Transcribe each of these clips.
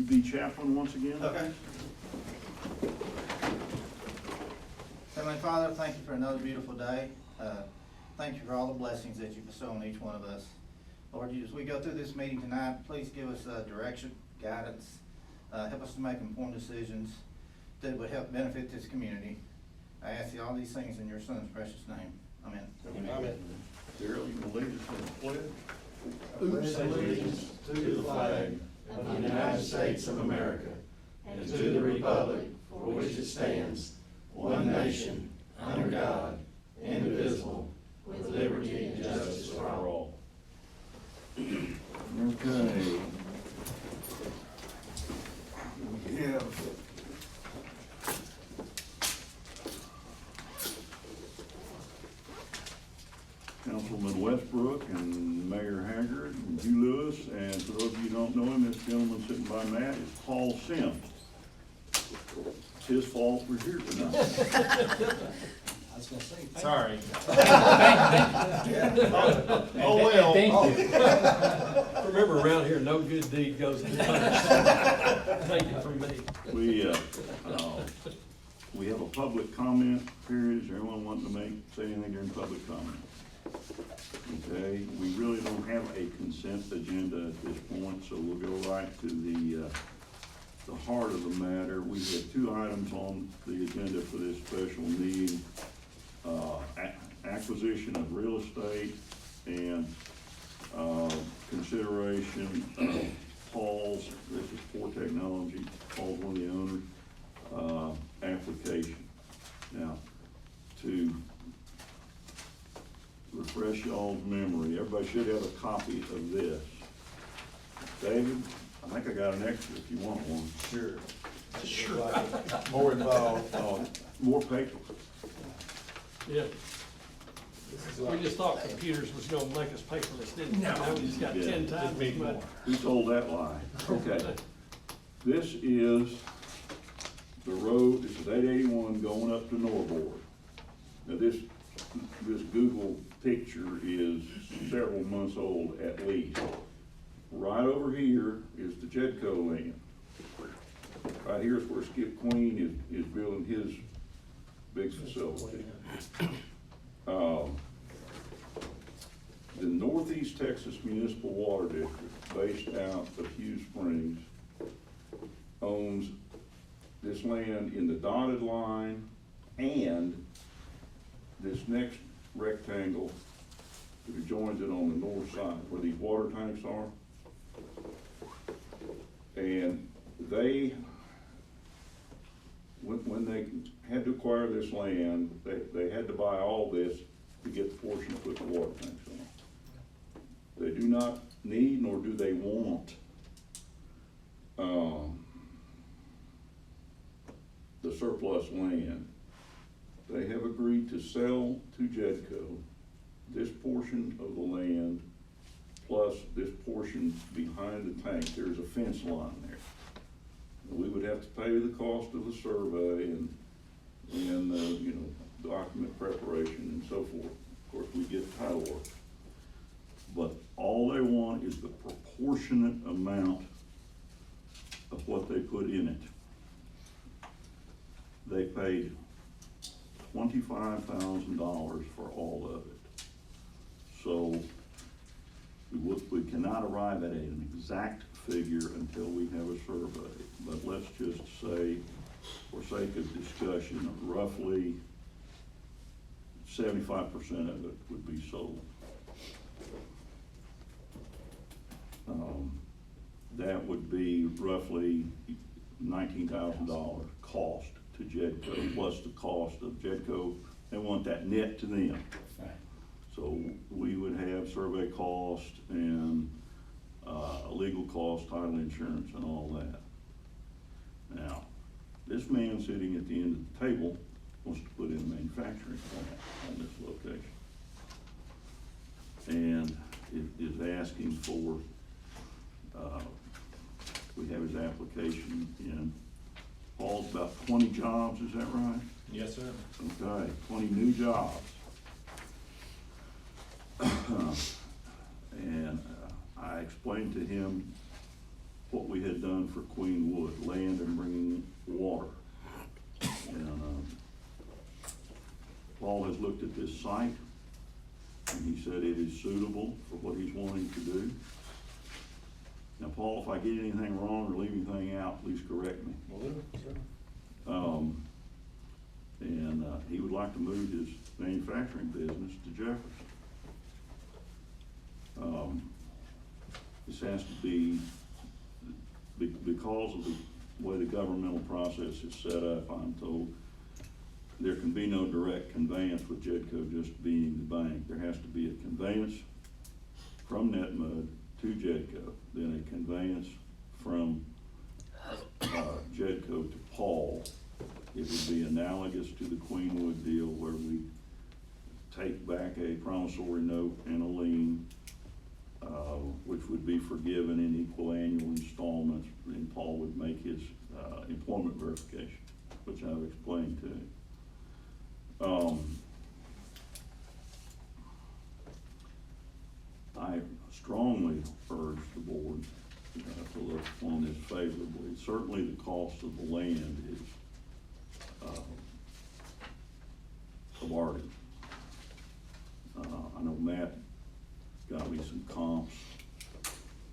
you be chaplain once again? Okay. Heavenly Father, thank you for another beautiful day. Thank you for all the blessings that you bestow on each one of us. Lord, as we go through this meeting tonight, please give us direction, guidance, help us to make informed decisions that would help benefit this community. I ask you all these things in your Son's precious name. Amen. Amen. Daryl, you gonna lead us in the pledge? Pledge allegiance to the flag of the United States of America and to the republic for which it stands, one nation, under God, indivisible, with liberty and justice for all. Okay. We have Councilman Westbrook and Mayor Haggard and Hugh Lewis, and for those of you who don't know him, this gentleman sitting by Matt is Paul Sims. It's his fault we're here tonight. I was gonna say. Sorry. Oh, well. Thank you. Remember, around here, no good deed goes unpunished. Take it from me. We have a public comment period. Is there anyone wanting to say anything during public comment? Okay, we really don't have a consent agenda at this point, so we'll go right to the heart of the matter. We have two items on the agenda for this special meeting. Acquisition of real estate and consideration of Paul's, this is Poor Technology, Paul's one of the owners, application. Now, to refresh y'all's memory, everybody should have a copy of this. David, I think I got an extra if you want one. Sure. Sure. More involved. More paper. Yeah. We just thought computers was gonna make us pay for this, didn't we? No. Now we just got Yeah. 10 times as much. Who told that lie? Okay. This is the road, this is 881 going up to Norboard. Now this Google picture is several months old at least. Right over here is the Jedco land. Right here is where Skip Queen is building his big facility. The Northeast Texas Municipal Water District, based out of Hughes Springs, owns this land in the dotted line and this next rectangle that joins it on the north side where these water tanks are. And they, when they had to acquire this land, they had to buy all this to get the portion to put the water tanks on. They do not need nor do they want the surplus land. They have agreed to sell to Jedco this portion of the land plus this portion behind the tank. There's a fence line there. We would have to pay the cost of the survey and you know, document preparation and so forth. Of course, we get title work. But all they want is the proportionate amount of what they put in it. They paid $25,000 for all of it. So we cannot arrive at an exact figure until we have a survey. But let's just say, for sake of discussion, roughly 75% of it would be sold. That would be roughly $19,000 cost to Jedco, plus the cost of Jedco. They want that net to them. Right. So we would have survey cost and legal cost, title insurance and all that. Now, this man sitting at the end of the table wants to put in a manufacturing plant on this location. And is asking for, we have his application in, Paul's about 20 jobs, is that right? Yes, sir. Okay, 20 new jobs. And I explained to him what we had done for Queenwood, land and bringing water. And, Paul has looked at this site, and he said it is suitable for what he's wanting to do. Now, Paul, if I get anything wrong or leave anything out, please correct me. He would like to move his manufacturing business to Jefferson. This has to be, because of the way the governmental process is set up, I'm told, there can be no direct conveyance with Jedco just being the bank. There has to be a conveyance from NetMud to Jedco, then a conveyance from Jedco to Paul. It would be analogous to the Queenwood deal where we take back a promissory note and a lien, which would be forgiven in equal annual installments, and Paul would make his employment verification, which I've explained to him. I strongly urge the board to look on this favorably. Certainly the cost of the land is a bargain. I know Matt got me some comps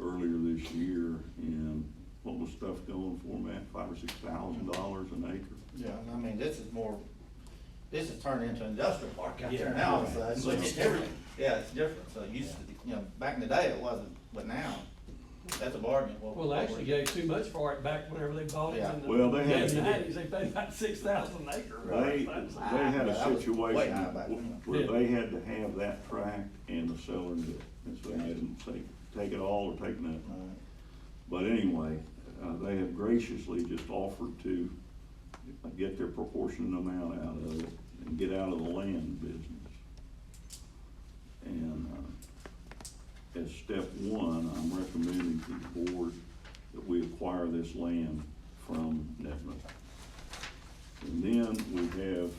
earlier this year, and what was stuff going for, Matt? $5,000 or $6,000 an acre? Yeah, and I mean, this is turned into an industrial park out there Yeah. now, all of a sudden. It's different. Yeah, it's different, so it used to, back in the day it wasn't, but now, that's a bargain. Well, they actually gave too much for it back whenever they bought it Yeah. in the Well, they had- mid-90s. They paid about 6,000 an acre. They had a That was way situation high back then. where Yeah. they had to have that tract and the seller knew it, and so they had to say, take it all or take nothing. Right. But anyway, they have graciously just offered to get their proportionate amount out of it and get out of the land business. And, as step one, I'm recommending to the board that we acquire this land from NetMud. And then we have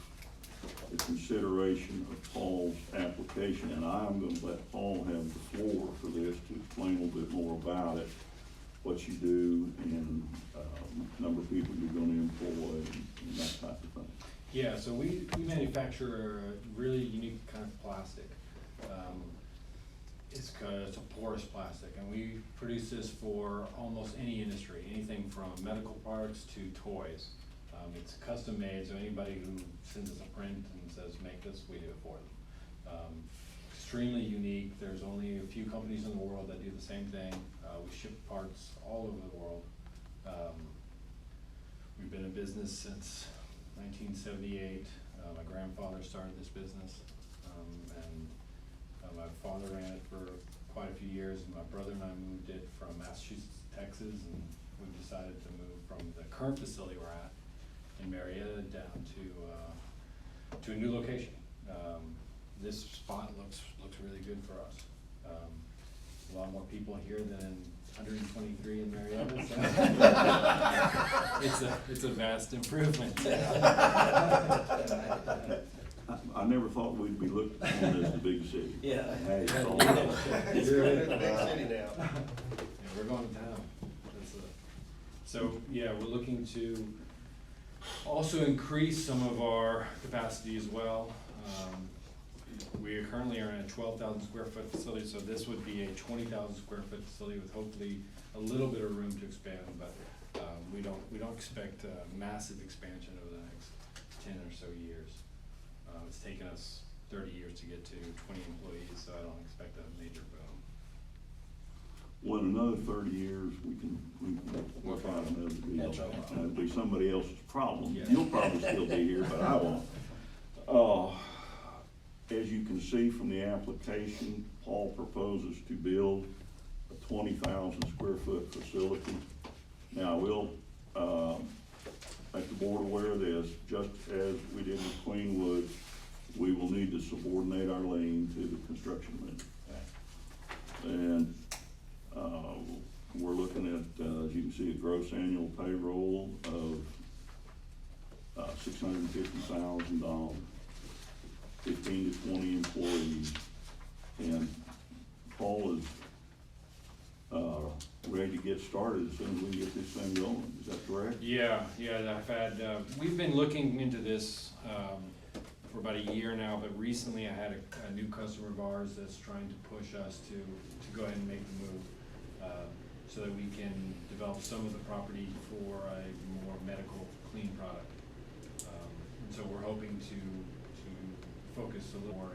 the consideration of Paul's application, and I'm gonna let Paul have the floor for this to explain a little bit more about it, what you do, and, number of people you're gonna employ, and that type of thing. Yeah, so we manufacture a really unique kind of plastic. It's a porous plastic, and we produce this for almost any industry, anything from medical products to toys. It's custom made, so anybody who sends us a print and says, make this, we do it for them. Extremely unique. There's only a few companies in the world that do the same thing. We ship parts all over the world. We've been in business since 1978. My grandfather started this business, and my father ran it for quite a few years, and my brother and I moved it from Massachusetts to Texas, and we decided to move from the current facility we're at in Marion down to a new location. This spot looks really good for us. A lot more people here than in 123 in Marietta, so it's a vast improvement. I never thought we'd be looked upon as the big city. Yeah. Hey, it's all Yeah. right. It's really the big city now. Yeah, we're going to town. So, yeah, we're looking to also increase some of our capacity as well. We currently are in a 12,000 square foot facility, so this would be a 20,000 square foot facility with hopefully a little bit of room to expand, but we don't expect a massive expansion over the next 10 or so years. It's taken us 30 years to get to 20 employees, so I don't expect a major boom. Well, in another 30 years, we can work out another deal. Catch up. It'll be somebody else's problem. Yeah. You'll probably still be here, but I won't. As you can see from the application, Paul proposes to build a 20,000 square foot facility. Now, I will, make the board aware of this, just as we did with Queenwood, we will need to subordinate our lien to the construction lien. And, we're looking at, as you can see, a gross annual payroll of $650,000, 15 to 20 employees. And Paul is ready to get started as soon as we can get this thing going. Is that correct? Yeah, I've had, we've been looking into this, for about a year now, but recently I had a new customer of ours that's trying to push us to go ahead and make the move, so that we can develop some of the property for a more medical clean product. And so we're hoping to focus a little more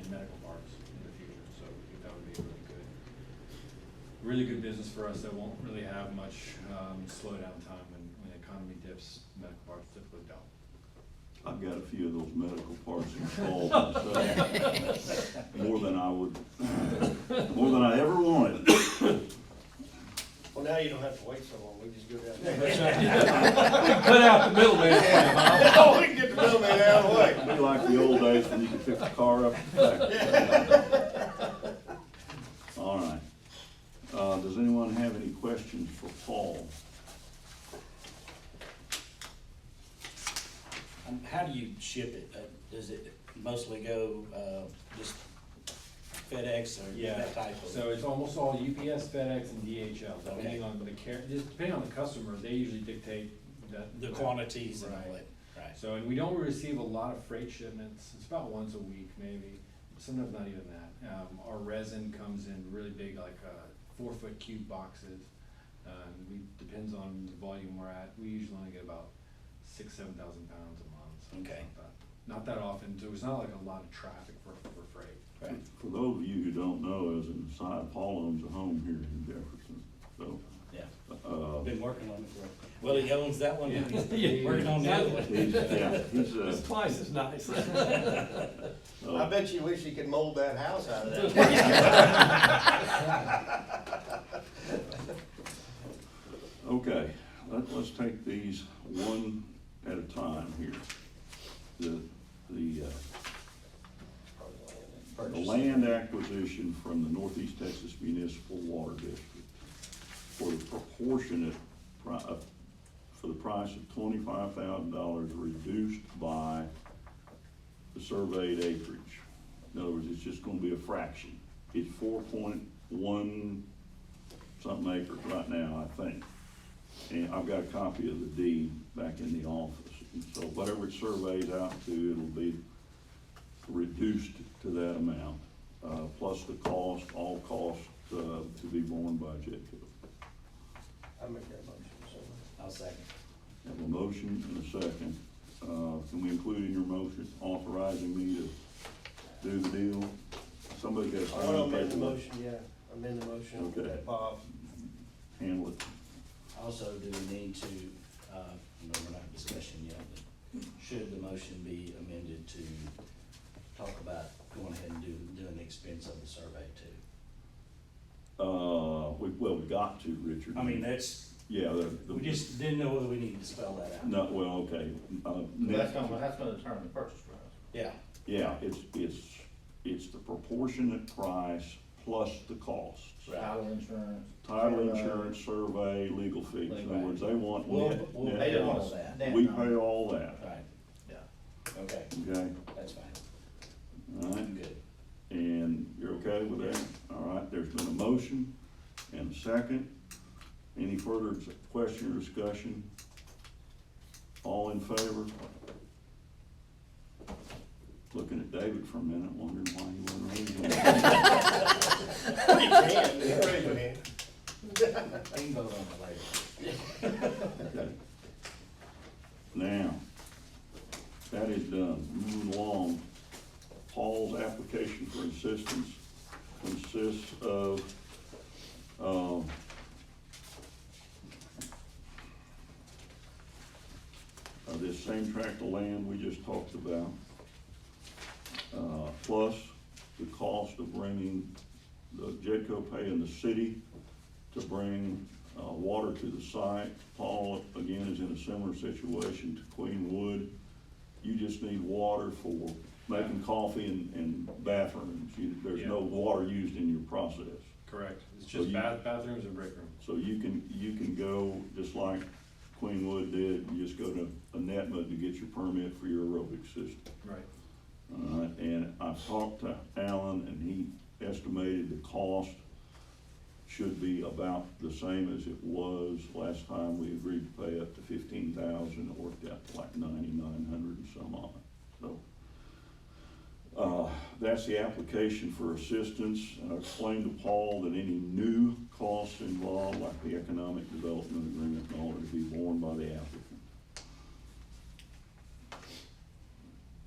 in medical parts in the future, so I think that would be a really good business for us that won't really have much, slowdown time when the economy dips, medical parts typically don't. I've got a few of those medical parts installed myself, more than I ever wanted. Well, now you don't have to wait so long, we just go down there. Cut out the middleman. Oh, we can get the middleman out of the way. It'd be like the old days when you could pick the car up and back. All right. Does anyone have any questions for Paul? How do you ship it? Does it mostly go, just FedEx or that type of? So it's almost all UPS, FedEx, and DHL, depending Okay. on just depending on the customer, they usually dictate The quantities and all Right. that, right? So, and we don't receive a lot of freight shipments, it's about once a week maybe, sometimes not even that. Our resin comes in really big, like, 4-foot cube boxes. Depends on the volume we're at, we usually only get about 6,000-7,000 pounds a month. So it's Okay. not that often, so it's not like a lot of traffic for freight. Right. For those of you who don't know, as an aside, Paul owns a home here in Jefferson, so. Yeah. Been working on it for, well, he owns that one, and he's Yeah. working on the other one. He's It's twice as nice. I bet you wish you could mold that house out of that. Okay, let's take these one at a time here. The land acquisition from the Northeast Texas Municipal Water District for the proportionate, for the price of $25,000 reduced by the surveyed acreage. In other words, it's just gonna be a fraction. It's 4.1 something acres right now, I think. And I've got a copy of the deed back in the office. And so whatever it surveys out to, it'll be reduced to that amount, plus the cost, all costs, to be borne by Jadco. I make that motion, so. I'll second. Have a motion and a second. Can we include in your motion authorizing me to do the deal? Somebody got to I sign wanna the amend the paperwork. motion, yeah, amend the motion, Okay. that Bob. Handle it. Also, do we need to, no, we're not discussing yet, but should the motion be amended to talk about going ahead and doing the expense of the survey too? We got to, Richard. I mean, that's, Yeah, we just didn't know whether we needed to spell that out. No, well, okay. That's gonna determine the purchase price. Yeah, Yeah, it's the proportionate price plus the costs. Title insurance. Title insurance, survey, legal fees. In other words, they want we'll net pay all costs. that, We pay all that, right, Yeah. okay, okay? that's fine, All right, I'm good. and you're okay with that? All right, there's been a motion and a second. Any further question or discussion? All in favor? Looking at David for a minute, wondering why he wasn't raising his hand. You can, it's raise your hand. I can vote on it later. Okay. Now, that is done. Moving along, Paul's application for assistance consists of, this same tract of land we just talked about, plus the cost of bringing, the Jadco paying the city to bring water to the site. Paul, again, is in a similar situation to Queen Wood. You just need water for making coffee and bathrooms. There's no water used in your process. Correct, it's So just you- bathrooms and break rooms. So you can go, just like Queen Wood did, you just go to a NetMud to get your permit for your aerobic system. Right. All right, and I've talked to Alan, and he estimated the cost should be about the same as it was last time. We agreed to pay up to $15,000, it worked out to like 9,900 and some odd, so. That's the application for assistance. I explained to Paul that any new costs involved, like the economic development agreement, in order to be borne by the applicant.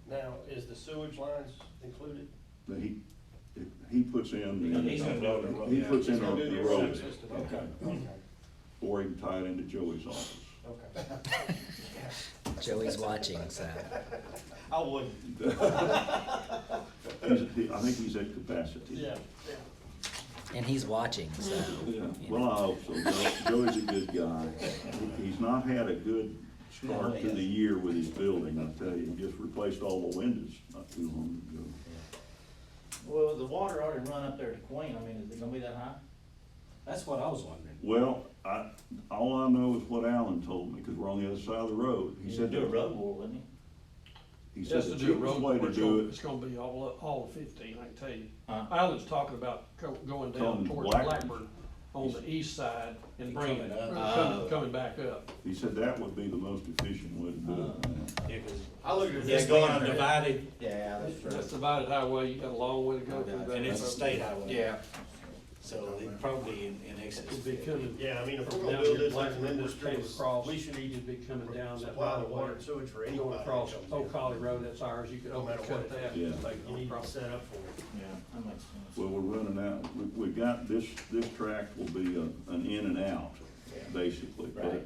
Now, is the sewage lines included? That he puts in. He's gonna build the road. He puts in He's gonna the do the road, septic system. Okay. Okay, or he can tie it into Joey's office. okay. Joey's watching, so. I wouldn't. I think he's at capacity. Yeah. And he's watching, so. Yeah, well, I hope so. Joey's a good guy. He's not had a good start to the year with his building, I tell you. He just replaced all the windows not too long ago. Well, the water already run up there to Queen, I mean, is it gonna be that high? That's what I was wondering. Well, all I know is what Alan told me, because we're on the other side of the road. He said Do a that- road bore, wouldn't he? He said Just the to do a cheapest road, way to it's do gonna, it. it's gonna be all of 15, I can tell you. Huh? Alan's talking about going down Coming towards Blackburn. Blackburn on the east side and bringing, Coming up. coming back up. He said that would be the most efficient way to do it. Yeah, 'cause I look at it. it's going being under. divided, Yeah, That's divided highway, you got a long way to go through that. and it's a state highway. Yeah. So it probably in excess. It'd be coming. Yeah, I mean, if we're from gonna down build here, this as an Blackburn, industry, came across, we should either be coming down that supply right the of water way. and sewage for Going anybody. across that comes Oak in. Holly Road, that's ours, you could No matter open cut what. that. Yeah. and take it You need to across. set up for it. Yeah, that makes sense. Well, we're running out, we've got, this tract will be an in and out, basically. Right.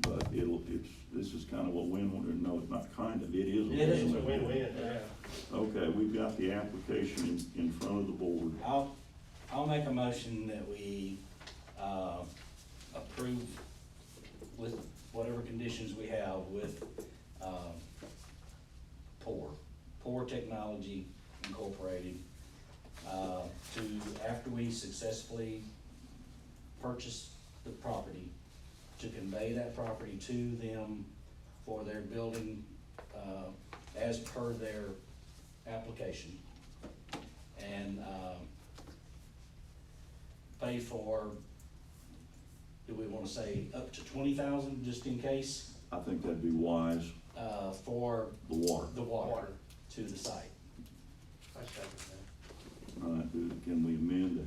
But this is kind of a win-win, no, it's not kind of, it is a It is It's a win-win. win-win, yeah. Okay, we've got the application in front of the board. I'll make a motion that we, approve with whatever conditions we have with, Poor Technology Incorporated, to, after we successfully purchase the property, to convey that property to them for their building, as per their application. And, pay for, do we wanna say up to 20,000, just in case, I think that'd be wise, for the water. the water Water. to the site? I second that. All right, can we amend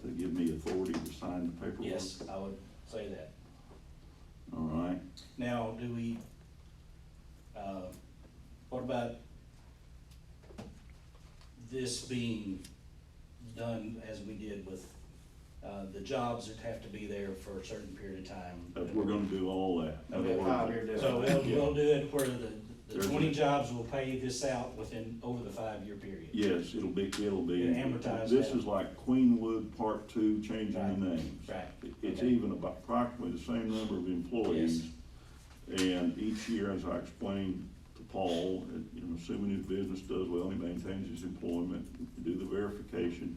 to give me authority to sign the paperwork? Yes, I would say that. All right, Now, do we, what about this being done as we did with, the jobs that have to be there for a certain period of time? we're gonna do all that. In other Okay, words, 5-year deal. So we'll do it where the There's 20 a- jobs will pay this out over the 5-year period. Yes, it'll be, Yeah, amortize this that. is like Queenwood Part Two, changing the Right, names. right, It's okay. even about approximately the same number of employees. And each year, as I explained to Paul, assuming his business does well, he maintains his employment, do the verification,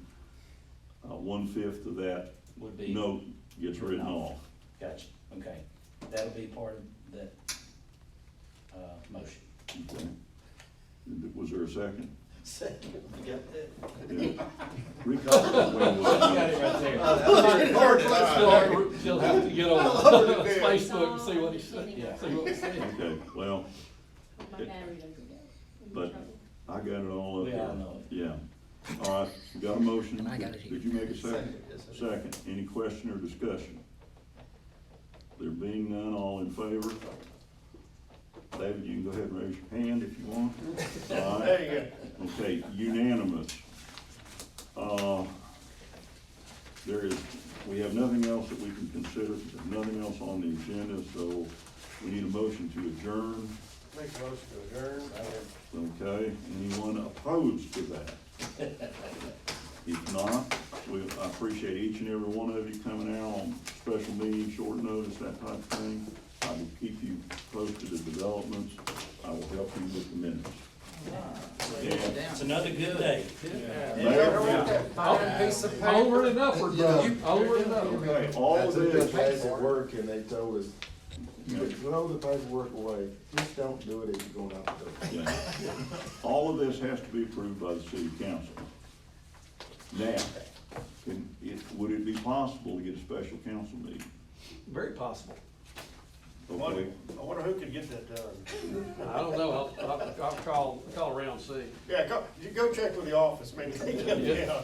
1/5 of that Would be. note gets written off. Gotcha, okay. That'll be part of that, motion. Okay. Was there a second? Second, you got that? Yeah. Recall that Queenwood. Got it right there. She'll have to get on Facebook and see what he said, Yeah. see what he said. Okay, well, My battery doesn't go. but I got it all up We there. all know it. Yeah. All right, we got a motion. And I got it here. Did you make a second? Yes, I did. Second. Any question or discussion? There being none, all in favor? David, you can go ahead and raise your hand if you want. All right. There you go. Okay, unanimous. We have nothing else that we can consider, there's nothing else on the agenda, so we need a motion to adjourn. Make a motion to adjourn. I would. Okay, anyone opposed to that? If not, I appreciate each and every one of you coming out on special meetings, short notice, that type of thing. I will keep you posted of developments. I will help you with the minutes. It's another good day. Onward and upward, bro, onward and upward. Okay, all of this, paperwork, and they told us, you could throw the paperwork away, just don't do it if you're going out the door. yeah. All of this has to be approved by the city council. Now, Would it be possible to get a special council meeting? Very possible. Okay, I wonder who could get that done. I don't know, I'll call around and see. Yeah, go check with the office, maybe they can, yeah.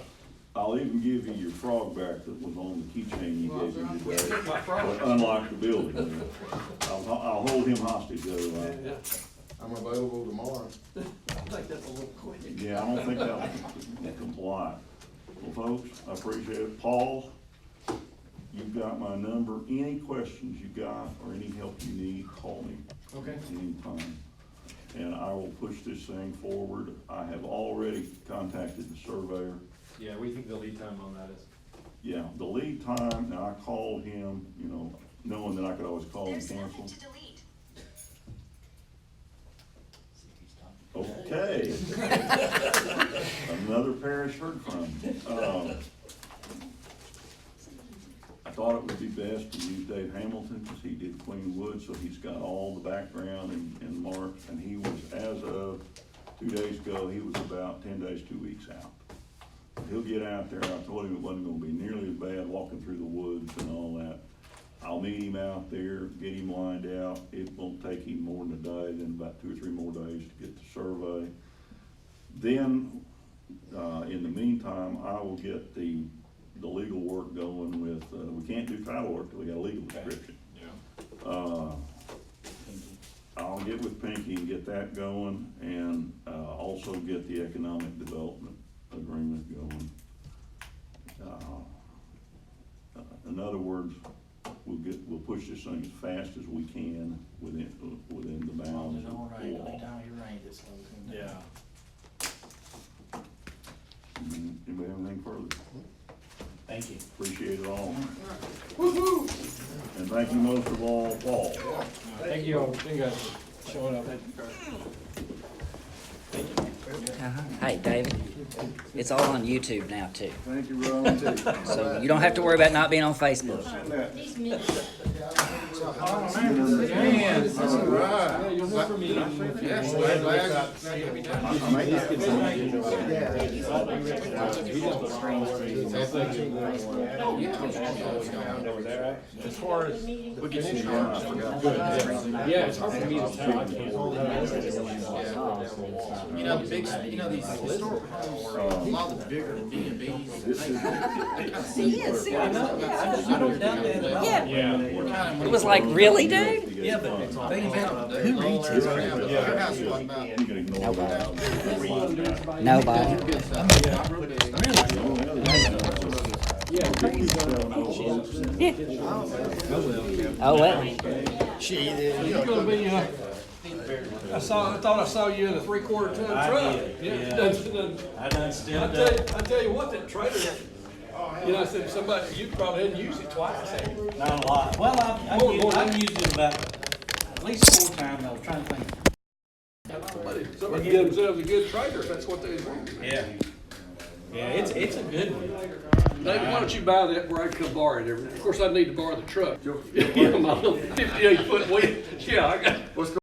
I'll even give you your frog back that was on the keychain you gave me today, My frog. but unlock the building. I'll hold him hostage though. Yeah, I'm available tomorrow. I think that's a little quick. Yeah, I don't think that will comply. Well, folks, I appreciate it. Paul, you've got my number. Any questions you got or any help you need, call me. Okay. Anytime. And I will push this thing forward. I have already contacted the surveyor. Yeah, we think the lead time on that is. Yeah, the lead time, now I called him, you know, knowing that I could always call and cancel. Okay. Another parish heard from. I thought it would be best to use Dave Hamilton, because he did Queen Wood, so he's got all the background and marks, and he was, as of 2 days ago, he was about 10 days, 2 weeks out. He'll get out there. I told him it wasn't gonna be nearly as bad walking through the woods and all that. I'll meet him out there, get him lined out. It won't take him more than a day, then about 2 or 3 more days to get the survey. Then, in the meantime, I will get the legal work going with, we can't do title work till we got a legal description. Yeah. I'll get with Pinky and get that going, and, also get the economic development agreement going. In other words, we'll push this thing as fast as we can within the bounds of the law. Yeah. Anybody have anything further? Thank you. Appreciate it all. And thank you most of all, Paul. Thank you all, thank you guys for showing up. Hey, David, it's all on YouTube now, too. Thank you, Ron. So you don't have to worry about not being on Facebook. Send that. These minutes. Yeah, you'll hear from me. As far as, we can good, yeah, it's hard for me to tell, I can't. You know, these historical homes, a lot of the bigger B&Bs. This is. Yeah. It was like, really, dude? Yeah, but they invented who reads this crap? Your house is like about. You can ignore that. Nobody. Oh, well. You're gonna be, I thought I saw you in a 3/4 ton truck. I done still I tell you what, that trailer, you know, I said, somebody, you probably hadn't used it twice, have you? Not a lot. Well, I've used it about at least 4 times. I was trying to think. Somebody get themselves a good trailer, if that's what they want. Yeah. Yeah, it's a good one. David, why don't you buy that where I can borrow it? Of course, I need to borrow the truck. Yeah, my little 58-foot wheel. Yeah, I got.